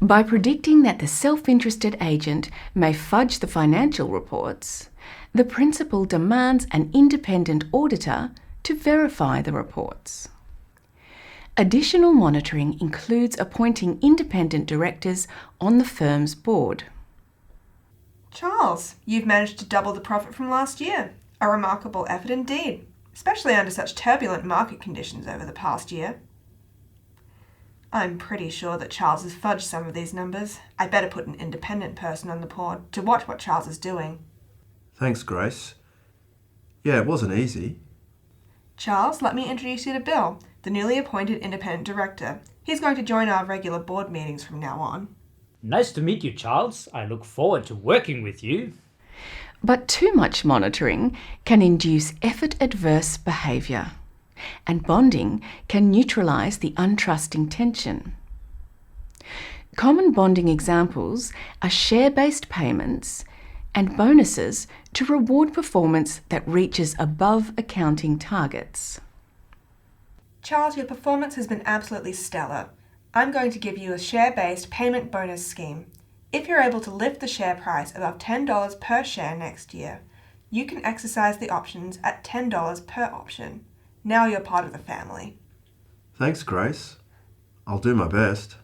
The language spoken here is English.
By predicting that the self-interested agent may fudge the financial reports, the principal demands an independent auditor to verify the reports. Additional monitoring includes appointing independent directors on the firm's board. Charles, you've managed to double the profit from last year. A remarkable effort indeed, especially under such turbulent market conditions over the past year. I'm pretty sure that Charles has fudged some of these numbers. I'd better put an independent person on the board to watch what Charles is doing. Thanks, Grace. Yeah, it wasn't easy. Charles, let me introduce you to Bill, the newly appointed independent director. He's going to join our regular board meetings from now on. Nice to meet you, Charles. I look forward to working with you. But too much monitoring can induce effort-adverse behaviour, and bonding can neutralise the untrusting tension. Common bonding examples are share-based payments and bonuses to reward performance that reaches above accounting targets. Charles, your performance has been absolutely stellar. I'm going to give you a share-based payment bonus scheme. If you're able to lift the share price above $10 per share next year, you can exercise the options at $10 per option. Now you're part of the family. Thanks, Grace. I'll do my best.